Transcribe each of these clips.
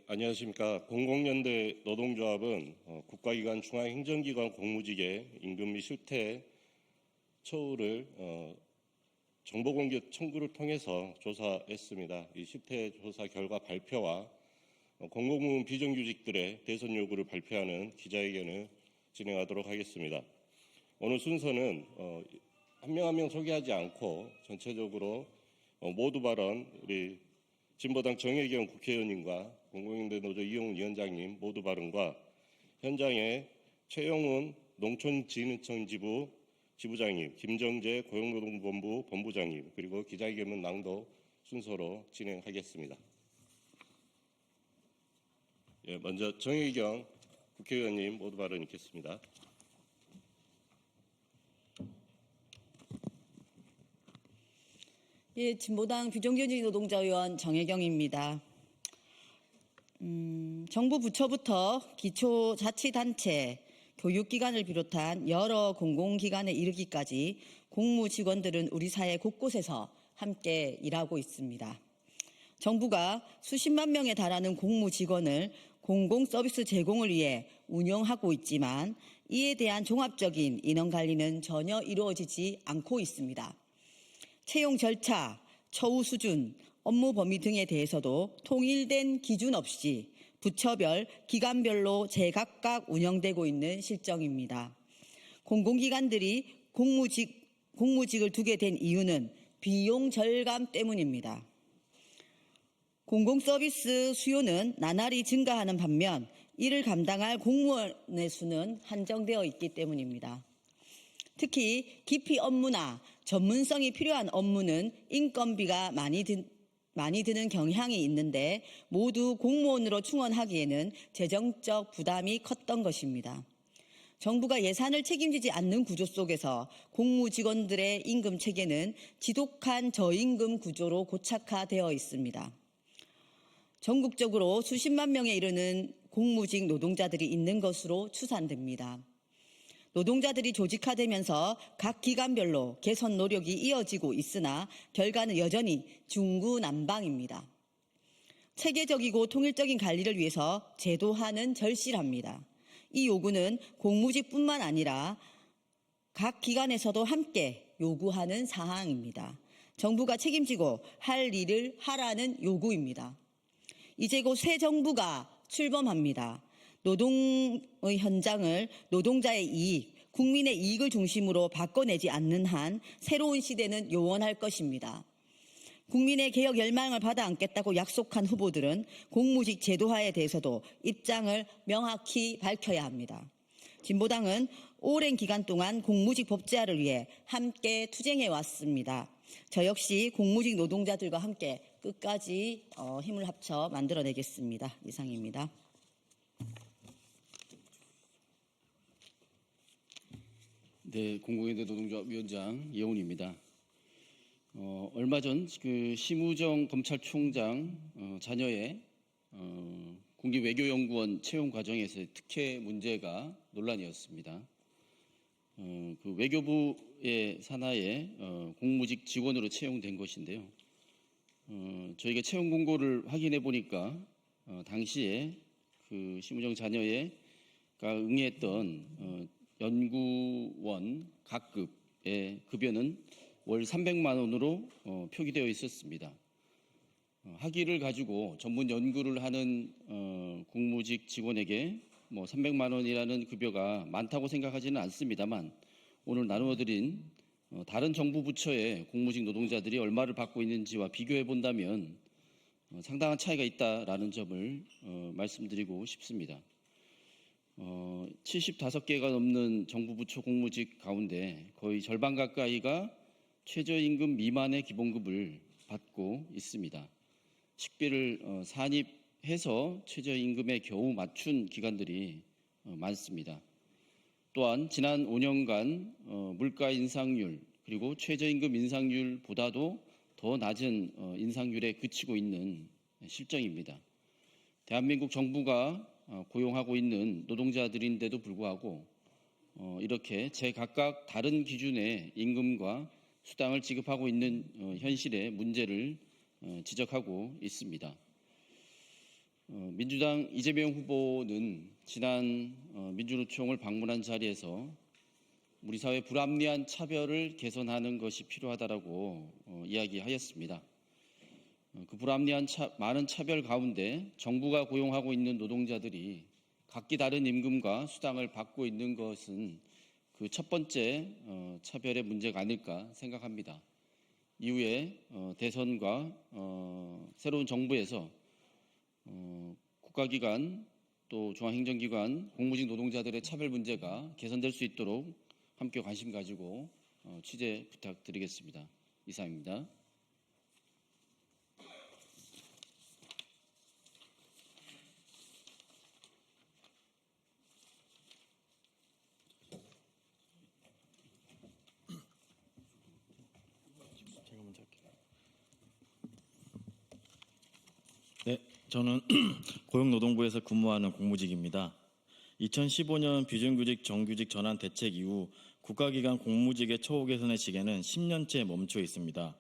안녕하십니까. 공공연대 노동조합은 국가기관 중앙행정기관 공무직의 임금 및 실태 처우를 정보공개 청구를 통해서 조사했습니다. 이 실태 조사 결과 발표와 공공부문 비정규직들의 대선 요구를 발표하는 기자회견을 진행하도록 하겠습니다. 오늘 순서는 한 명 한 명 소개하지 않고 전체적으로 모두 발언 우리 진보당 정혜경 국회의원님과 공공연대 노조 이용훈 위원장님 모두 발언과 현장에 최영훈 농촌진흥청 지부장님, 김정재 고용노동본부 본부장님 그리고 기자회견문 낭독 순서로 진행하겠습니다. 먼저 정혜경 국회의원님 모두 발언 있겠습니다. 진보당 비정규직 노동자 의원 정혜경입니다. 정부 부처부터 기초자치단체, 교육기관을 비롯한 여러 공공기관에 이르기까지 공무직원들은 우리 사회 곳곳에서 함께 일하고 있습니다. 정부가 수십만 명에 달하는 공무직원을 공공서비스 제공을 위해 운영하고 있지만 이에 대한 종합적인 인원관리는 전혀 이루어지지 않고 있습니다. 채용 절차, 처우 수준, 업무 범위 등에 대해서도 통일된 기준 없이 부처별, 기관별로 제각각 운영되고 있는 실정입니다. 공공기관들이 공무직을 두게 된 이유는 비용 절감 때문입니다. 공공서비스 수요는 나날이 증가하는 반면 이를 감당할 공무원의 수는 한정되어 있기 때문입니다. 특히 기피 업무나 전문성이 필요한 업무는 인건비가 많이 드는 경향이 있는데 모두 공무원으로 충원하기에는 재정적 부담이 컸던 것입니다. 정부가 예산을 책임지지 않는 구조 속에서 공무직원들의 임금 체계는 지독한 저임금 구조로 고착화되어 있습니다. 전국적으로 수십만 명에 이르는 공무직 노동자들이 있는 것으로 추산됩니다. 노동자들이 조직화되면서 각 기관별로 개선 노력이 이어지고 있으나 결과는 여전히 중구난방입니다. 체계적이고 통일적인 관리를 위해서 제도화는 절실합니다. 이 요구는 공무직뿐만 아니라 각 기관에서도 함께 요구하는 사항입니다. 정부가 책임지고 할 일을 하라는 요구입니다. 이제 곧 새 정부가 출범합니다. 노동의 현장을 노동자의 이익, 국민의 이익을 중심으로 바꿔내지 않는 한 새로운 시대는 요원할 것입니다. 국민의 개혁 열망을 받아 안겠다고 약속한 후보들은 공무직 제도화에 대해서도 입장을 명확히 밝혀야 합니다. 진보당은 오랜 기간 동안 공무직 법제화를 위해 함께 투쟁해 왔습니다. 저 역시 공무직 노동자들과 함께 끝까지 힘을 합쳐 만들어내겠습니다. 이상입니다. 네, 공공연대 노동조합 위원장 이용훈입니다. 얼마 전 그 심우정 검찰총장 자녀의 국립외교연구원 채용 과정에서의 특혜 문제가 논란이었습니다. 그 외교부의 산하에 공무직 직원으로 채용된 것인데요. 저희가 채용 공고를 확인해 보니까 당시에 그 심우정 자녀가 응했던 연구원 각급의 급여는 월 300만 원으로 표기되어 있었습니다. 학위를 가지고 전문 연구를 하는 공무직 직원에게 300만 원이라는 급여가 많다고 생각하지는 않습니다만 오늘 나누어드린 다른 정부 부처의 공무직 노동자들이 얼마를 받고 있는지와 비교해 본다면 상당한 차이가 있다라는 점을 말씀드리고 싶습니다. 75개가 넘는 정부 부처 공무직 가운데 거의 절반 가까이가 최저임금 미만의 기본급을 받고 있습니다. 식비를 산입해서 최저임금에 겨우 맞춘 기관들이 많습니다. 또한 지난 5년간 물가 인상률 그리고 최저임금 인상률보다도 더 낮은 인상률에 그치고 있는 실정입니다. 대한민국 정부가 고용하고 있는 노동자들인데도 불구하고 이렇게 제각각 다른 기준의 임금과 수당을 지급하고 있는 현실의 문제를 지적하고 있습니다. 민주당 이재명 후보는 지난 민주노총을 방문한 자리에서 우리 사회 불합리한 차별을 개선하는 것이 필요하다라고 이야기하였습니다. 그 불합리한 많은 차별 가운데 정부가 고용하고 있는 노동자들이 각기 다른 임금과 수당을 받고 있는 것은 그 첫 번째 차별의 문제가 아닐까 생각합니다. 이후에 대선과 새로운 정부에서 국가기관 또 중앙행정기관 공무직 노동자들의 차별 문제가 개선될 수 있도록 함께 관심 가지고 취재 부탁드리겠습니다. 이상입니다. 네, 저는 고용노동부에서 근무하는 공무직입니다. 2015년 비정규직 정규직 전환 대책 이후 국가기관 공무직의 처우 개선의 시계는 10년째 멈춰 있습니다.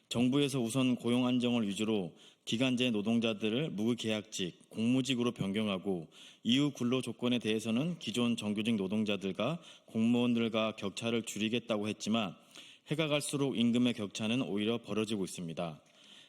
정부에서 우선 고용 안정을 위주로 기간제 노동자들을 무계약직, 공무직으로 변경하고 이후 근로 조건에 대해서는 기존 정규직 노동자들과 공무원들과 격차를 줄이겠다고 했지만 해가 갈수록 임금의 격차는 오히려 벌어지고 있습니다.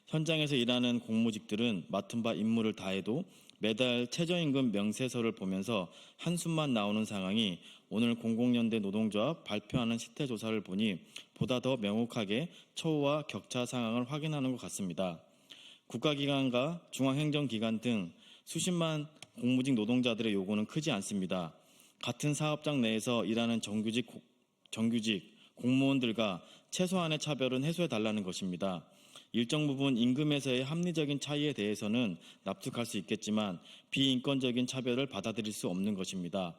현장에서 일하는 공무직들은 맡은 바 임무를 다해도 매달 최저임금 명세서를 보면서 한숨만 나오는 상황이 오늘 공공연대 노동조합 발표하는 실태조사를 보니 보다 더 명확하게 처우와 격차 상황을 확인하는 것 같습니다. 국가기관과 중앙행정기관 등 수십만 공무직 노동자들의 요구는 크지 않습니다. 같은 사업장 내에서 일하는 정규직 공무원들과 최소한의 차별은 해소해달라는 것입니다. 일정 부분 임금에서의 합리적인 차이에 대해서는 납득할 수 있겠지만 비인권적인 차별을 받아들일 수 없는 것입니다.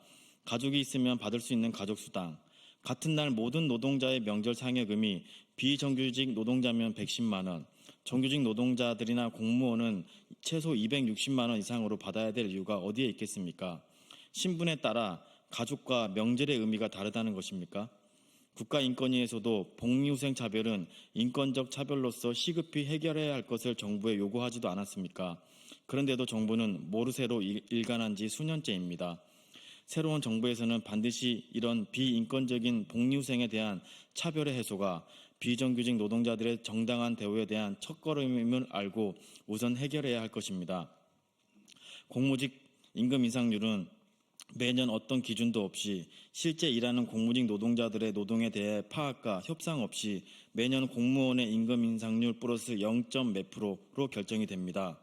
가족이 있으면 받을 수 있는 가족수당, 같은 날 모든 노동자의 명절 상여금이 비정규직 노동자면 110만 원, 정규직 노동자들이나 공무원은 최소 260만 원 이상으로 받아야 될 이유가 어디에 있겠습니까? 신분에 따라 가족과 명절의 의미가 다르다는 것입니까? 국가인권위에서도 복리후생 차별은 인권적 차별로서 시급히 해결해야 할 것을 정부에 요구하지도 않았습니까? 그런데도 정부는 모르쇠로 일관한 지 수년째입니다. 새로운 정부에서는 반드시 이런 비인권적인 복리후생에 대한 차별의 해소가 비정규직 노동자들의 정당한 대우에 대한 첫걸음임을 알고 우선 해결해야 할 것입니다. 공무직 임금 인상률은 매년 어떤 기준도 없이 실제 일하는 공무직 노동자들의 노동에 대해 파악과 협상 없이 매년 공무원의 임금 인상률 플러스 0.몇 %로 결정이 됩니다.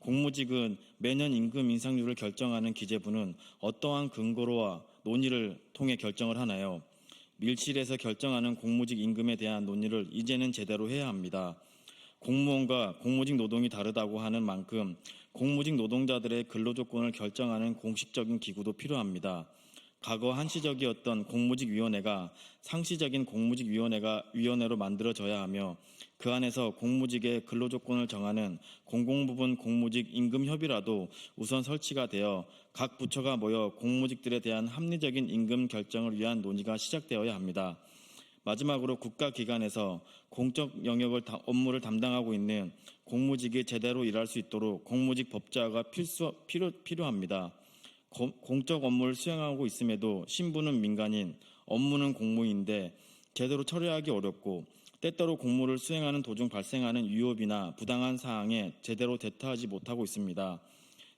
공무직은 매년 임금 인상률을 결정하는 기재부는 어떠한 근거로와 논의를 통해 결정을 하나요? 밀실에서 결정하는 공무직 임금에 대한 논의를 이제는 제대로 해야 합니다. 공무원과 공무직 노동이 다르다고 하는 만큼 공무직 노동자들의 근로조건을 결정하는 공식적인 기구도 필요합니다. 과거 한시적이었던 공무직위원회가 상시적인 공무직위원회로 만들어져야 하며 그 안에서 공무직의 근로조건을 정하는 공공부문 공무직 임금협의라도 우선 설치가 되어 각 부처가 모여 공무직들에 대한 합리적인 임금 결정을 위한 논의가 시작되어야 합니다. 마지막으로 국가기관에서 공적 영역을 업무를 담당하고 있는 공무직이 제대로 일할 수 있도록 공무직 법제화가 필요합니다. 공적 업무를 수행하고 있음에도 신분은 민간인, 업무는 공무인데 제대로 처리하기 어렵고 때때로 공무를 수행하는 도중 발생하는 위협이나 부당한 사항에 제대로 대처하지 못하고 있습니다.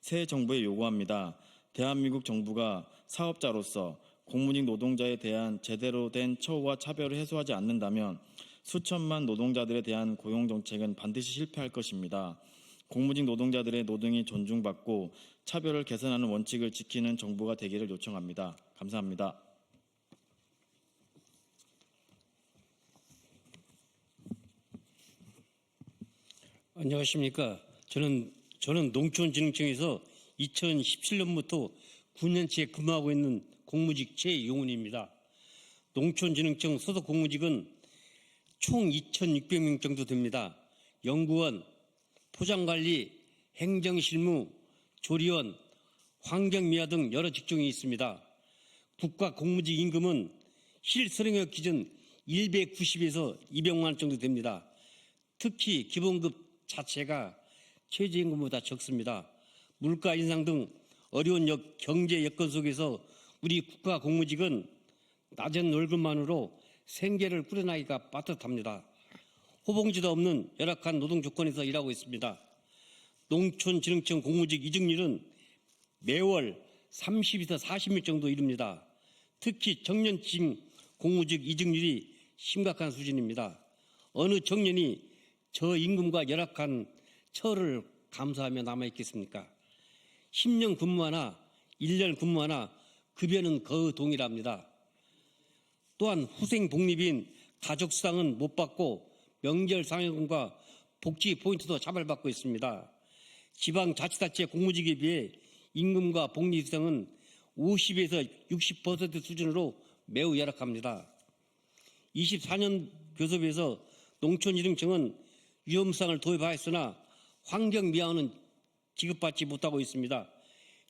새 정부에 요구합니다. 대한민국 정부가 사업자로서 공무직 노동자에 대한 제대로 된 처우와 차별을 해소하지 않는다면 수천만 노동자들에 대한 고용정책은 반드시 실패할 것입니다. 공무직 노동자들의 노동이 존중받고 차별을 개선하는 원칙을 지키는 정부가 되기를 요청합니다. 감사합니다. 안녕하십니까. 저는 농촌진흥청에서 2017년부터 9년째 근무하고 있는 공무직 최용훈입니다. 농촌진흥청 소속 공무직은 총 2,600명 정도 됩니다. 연구원, 포장관리, 행정실무, 조리원, 환경미화 등 여러 직종이 있습니다. 국가 공무직 임금은 실선행역 기준 190에서 200만 원 정도 됩니다. 특히 기본급 자체가 최저임금보다 적습니다. 물가 인상 등 어려운 경제 여건 속에서 우리 국가 공무직은 낮은 월급만으로 생계를 꾸려나기가 빠듯합니다. 호봉지도 없는 열악한 노동 조건에서 일하고 있습니다. 농촌진흥청 공무직 이직률은 매월 30에서 40명 정도 이릅니다. 특히 청년층 공무직 이직률이 심각한 수준입니다. 어느 청년이 저임금과 열악한 처를 감수하며 남아있겠습니까? 10년 근무하나 1년 근무하나 급여는 거의 동일합니다. 또한 후생 복리비인 가족수당은 못 받고 명절 상여금과 복지 포인트도 차별받고 있습니다. 지방자치단체 공무직에 비해 임금과 복리수당은 50에서 60% 수준으로 매우 열악합니다. 24년 교섭에서 농촌진흥청은 위험상을 도입하였으나 환경미화원은 지급받지 못하고 있습니다.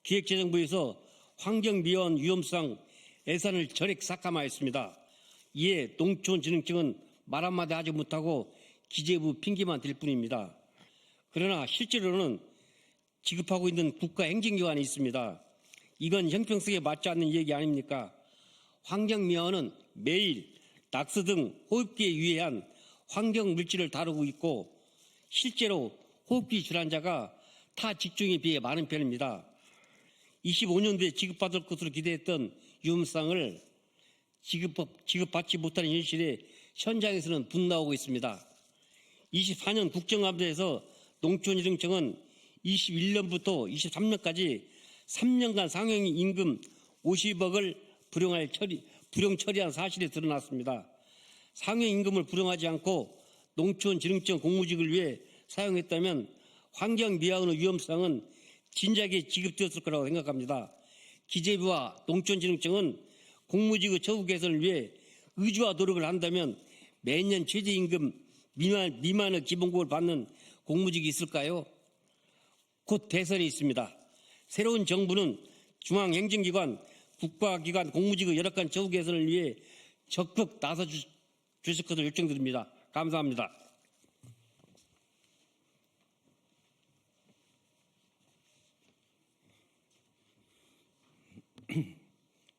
기획재정부에서 환경미화원 위험상 예산을 전액 삭감하였습니다. 이에 농촌진흥청은 말 한마디 하지 못하고 기재부 핑계만 댈 뿐입니다. 그러나 실제로는 지급하고 있는 국가행정기관이 있습니다. 이건 형평성에 맞지 않는 얘기 아닙니까? 환경미화원은 매일 낙서 등 호흡기에 유해한 환경물질을 다루고 있고 실제로 호흡기 질환자가 타 직종에 비해 많은 편입니다. 25년도에 지급받을 것으로 기대했던 위험상을 지급받지 못하는 현실에 현장에서는 분노하고 있습니다. 24년 국정감사에서 농촌진흥청은 21년부터 23년까지 3년간 상행 임금 50억을 불용 처리한 사실이 드러났습니다. 상행 임금을 불용하지 않고 농촌진흥청 공무직을 위해 사용했다면 환경미화원의 위험상은 진작에 지급되었을 거라고 생각합니다. 기재부와 농촌진흥청은 공무직의 처우 개선을 위해 의지와 노력을 한다면 매년 최저임금 미만의 기본급을 받는 공무직이 있을까요? 곧 대선이 있습니다. 새로운 정부는 중앙행정기관, 국가기관 공무직의 열악한 처우 개선을 위해 적극 나서 주실 것을 요청드립니다. 감사합니다.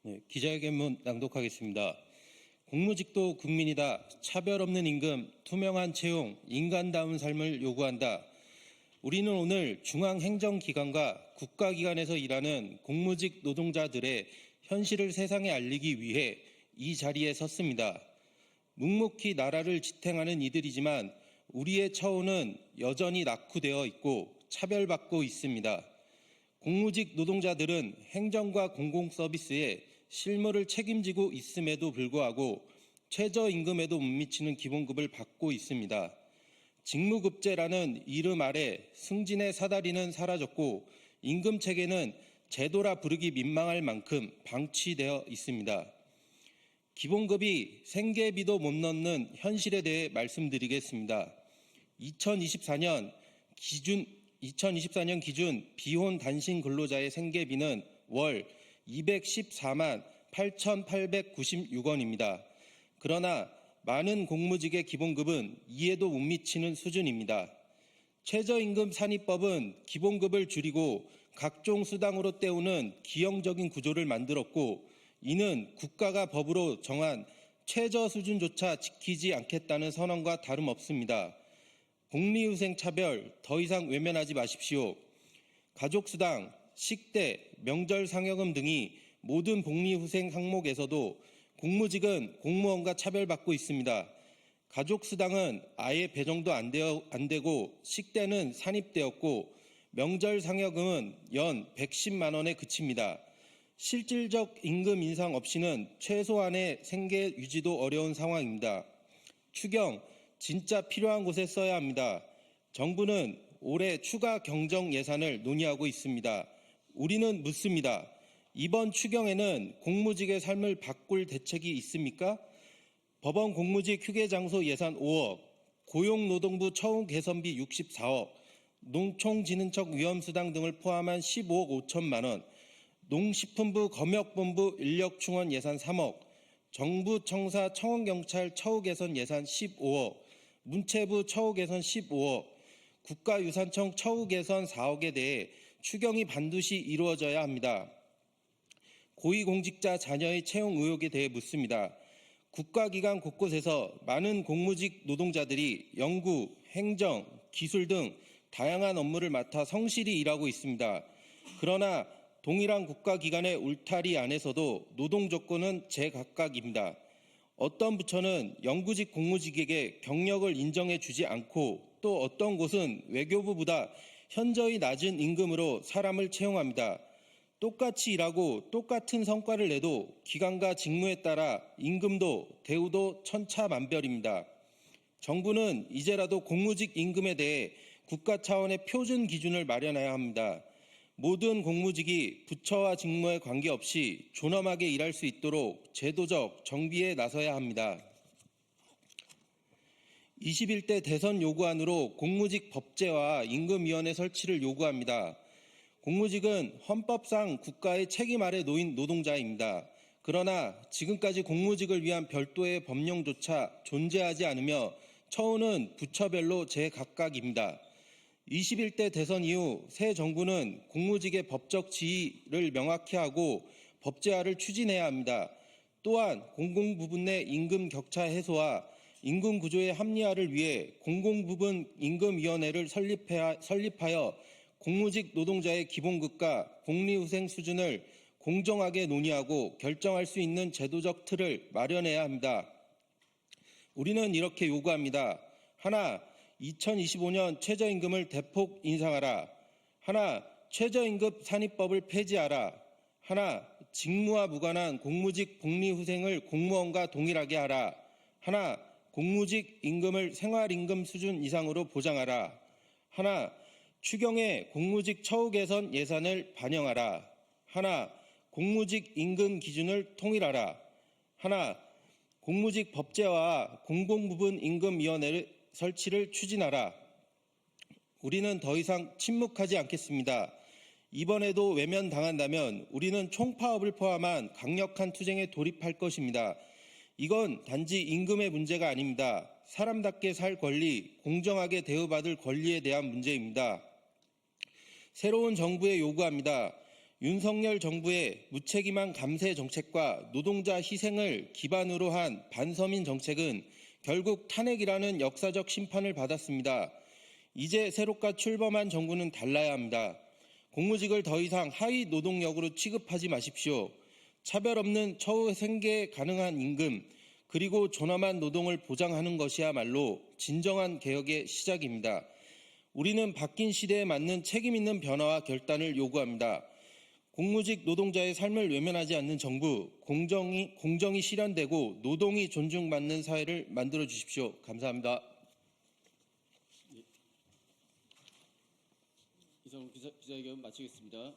네, 기자회견문 낭독하겠습니다. 공무직도 국민이다. 차별 없는 임금, 투명한 채용, 인간다운 삶을 요구한다. 우리는 오늘 중앙행정기관과 국가기관에서 일하는 공무직 노동자들의 현실을 세상에 알리기 위해 이 자리에 섰습니다. 묵묵히 나라를 지탱하는 이들이지만 우리의 처우는 여전히 낙후되어 있고 차별받고 있습니다. 공무직 노동자들은 행정과 공공서비스에 실무를 책임지고 있음에도 불구하고 최저임금에도 못 미치는 기본급을 받고 있습니다. 직무급제라는 이름 아래 승진의 사다리는 사라졌고 임금체계는 제도라 부르기 민망할 만큼 방치되어 있습니다. 기본급이 생계비도 못 넣는 현실에 대해 말씀드리겠습니다. 2024년 기준 비혼 단신 근로자의 생계비는 월 214만 8,896원입니다. 그러나 많은 공무직의 기본급은 이에도 못 미치는 수준입니다. 최저임금 산입법은 기본급을 줄이고 각종 수당으로 때우는 기형적인 구조를 만들었고 이는 국가가 법으로 정한 최저 수준조차 지키지 않겠다는 선언과 다름없습니다. 복리후생 차별 더 이상 외면하지 마십시오. 가족수당, 식대, 명절 상여금 등이 모든 복리후생 항목에서도 공무직은 공무원과 차별받고 있습니다. 가족수당은 아예 배정도 안 되고 식대는 산입되었고 명절 상여금은 연 110만 원에 그칩니다. 실질적 임금 인상 없이는 최소한의 생계 유지도 어려운 상황입니다. 추경, 진짜 필요한 곳에 써야 합니다. 정부는 올해 추가 경정 예산을 논의하고 있습니다. 우리는 묻습니다. 이번 추경에는 공무직의 삶을 바꿀 대책이 있습니까? 법원 공무직 휴게장소 예산 5억, 고용노동부 처우 개선비 64억, 농촌진흥청 위험수당 등을 포함한 15억 5천만 원, 농식품부 검역본부 인력충원 예산 3억, 정부 청사 청원경찰 처우 개선 예산 15억, 문체부 처우 개선 15억, 국가유산청 처우 개선 4억에 대해 추경이 반드시 이루어져야 합니다. 고위공직자 자녀의 채용 의혹에 대해 묻습니다. 국가기관 곳곳에서 많은 공무직 노동자들이 연구, 행정, 기술 등 다양한 업무를 맡아 성실히 일하고 있습니다. 그러나 동일한 국가기관의 울타리 안에서도 노동 조건은 제각각입니다. 어떤 부처는 영구직 공무직에게 경력을 인정해 주지 않고 또 어떤 곳은 외교부보다 현저히 낮은 임금으로 사람을 채용합니다. 똑같이 일하고 똑같은 성과를 내도 기관과 직무에 따라 임금도 대우도 천차만별입니다. 정부는 이제라도 공무직 임금에 대해 국가 차원의 표준 기준을 마련해야 합니다. 모든 공무직이 부처와 직무에 관계없이 존엄하게 일할 수 있도록 제도적 정비에 나서야 합니다. 21대 대선 요구안으로 공무직 법제화 임금위원회 설치를 요구합니다. 공무직은 헌법상 국가의 책임 아래 놓인 노동자입니다. 그러나 지금까지 공무직을 위한 별도의 법령조차 존재하지 않으며 처우는 부처별로 제각각입니다. 21대 대선 이후 새 정부는 공무직의 법적 지위를 명확히 하고 법제화를 추진해야 합니다. 또한 공공부문 내 임금 격차 해소와 임금 구조의 합리화를 위해 공공부문 임금위원회를 설립하여 공무직 노동자의 기본급과 복리후생 수준을 공정하게 논의하고 결정할 수 있는 제도적 틀을 마련해야 합니다. 우리는 이렇게 요구합니다. 하나, 2025년 최저임금을 대폭 인상하라. 하나, 최저임금 산입법을 폐지하라. 하나, 직무와 무관한 공무직 복리후생을 공무원과 동일하게 하라. 하나, 공무직 임금을 생활임금 수준 이상으로 보장하라. 하나, 추경에 공무직 처우 개선 예산을 반영하라. 하나, 공무직 임금 기준을 통일하라. 하나, 공무직 법제화와 공공부문 임금위원회 설치를 추진하라. 우리는 더 이상 침묵하지 않겠습니다. 이번에도 외면당한다면 우리는 총파업을 포함한 강력한 투쟁에 돌입할 것입니다. 이건 단지 임금의 문제가 아닙니다. 사람답게 살 권리, 공정하게 대우받을 권리에 대한 문제입니다. 새로운 정부에 요구합니다. 윤석열 정부의 무책임한 감세 정책과 노동자 희생을 기반으로 한 반서민 정책은 결국 탄핵이라는 역사적 심판을 받았습니다. 이제 새롭게 출범한 정부는 달라야 합니다. 공무직을 더 이상 하위 노동력으로 취급하지 마십시오. 차별 없는 처우 생계 가능한 임금, 그리고 존엄한 노동을 보장하는 것이야말로 진정한 개혁의 시작입니다. 우리는 바뀐 시대에 맞는 책임 있는 변화와 결단을 요구합니다. 공무직 노동자의 삶을 외면하지 않는 정부, 공정이 실현되고 노동이 존중받는 사회를 만들어 주십시오. 감사합니다. 이상으로 기자회견 마치겠습니다.